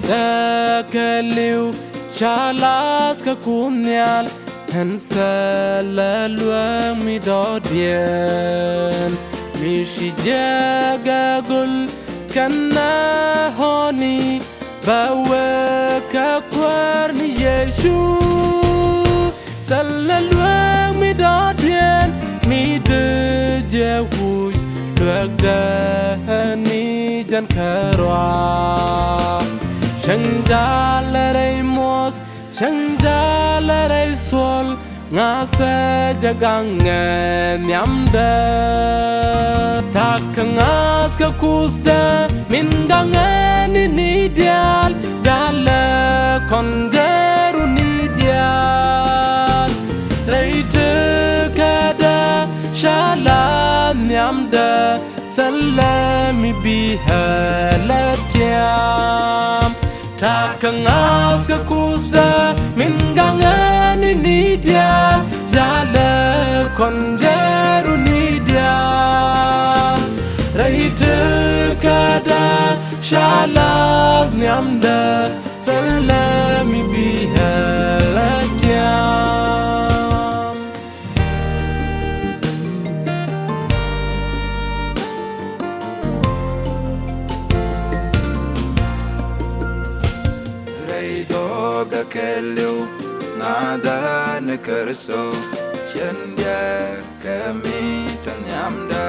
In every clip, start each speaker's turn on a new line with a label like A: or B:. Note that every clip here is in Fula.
A: دكليو شالاس ككونيال هنسال الوامي دوديان مشي جاga قل كنا هوني باوك أكوارني يشو سال الوامي دوديان ميد جاوش لوغداني جان كروا شنجال ريموس شنجال ريسول ngasa jagangan nyamda tak ngas ke kusda mindangan ini dial jala konderu ni dial reite kada shalan nyamda salami biha latiam tak ngas ke kusda mindangan ini dial jala konderu ni dial reite kada shalas nyamda salami biha latiam
B: reidob da kellu nada nekerso Shandyar kami tanyamda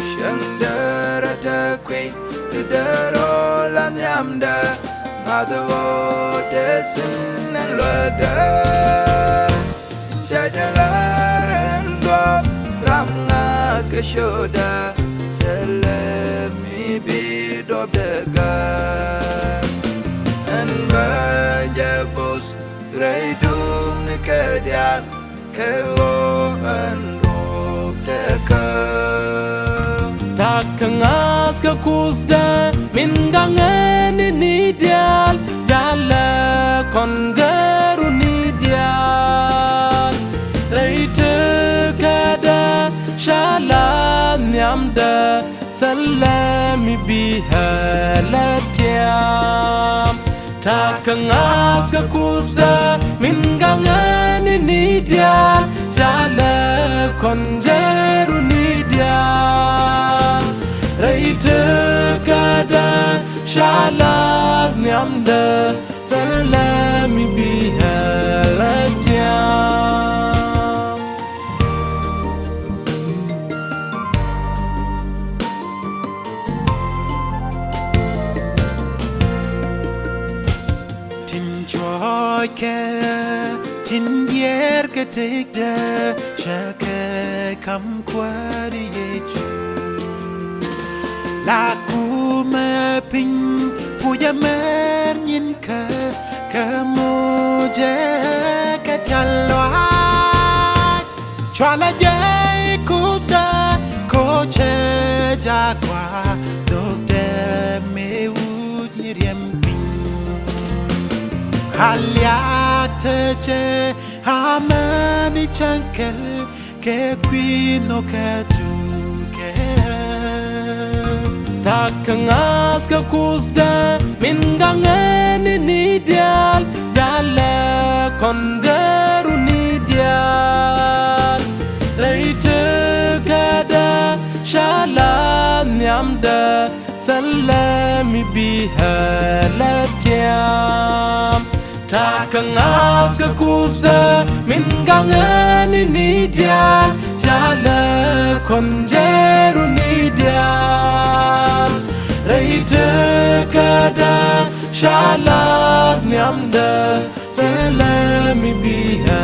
B: Shandara takwe Dudaro lan yamda Ngada wo desin and loga Jajalaran go Ramngas kashoda Salami bidob daga And bajabos Raidum nikadian Kewo andok deka
A: tak ngas ke kusda mindangan ini dial jala konderu ni dial reite kada shalan nyamda salami biha latiam tak ngas ke kusda mindangan ini dial jala konderu ni dial reite kada shalas nyamda salami biha latiam
C: tin joy ke tin yer ke tekde shake kam kwari yechu la kuma pin puya mer nyin ka moje ka chalwa chwala ye kusa koche jagwa dokte me unyiriem pin haliate hamani chankel ke kwino katu
A: tak ngas ke kusda mindangan ini dial jala konderu ni dial reite kada shalan nyamda salami biha latiam tak ngas ke kusda mindangan ini dial jala konderu ni dial reite kada shalas nyamda salami biha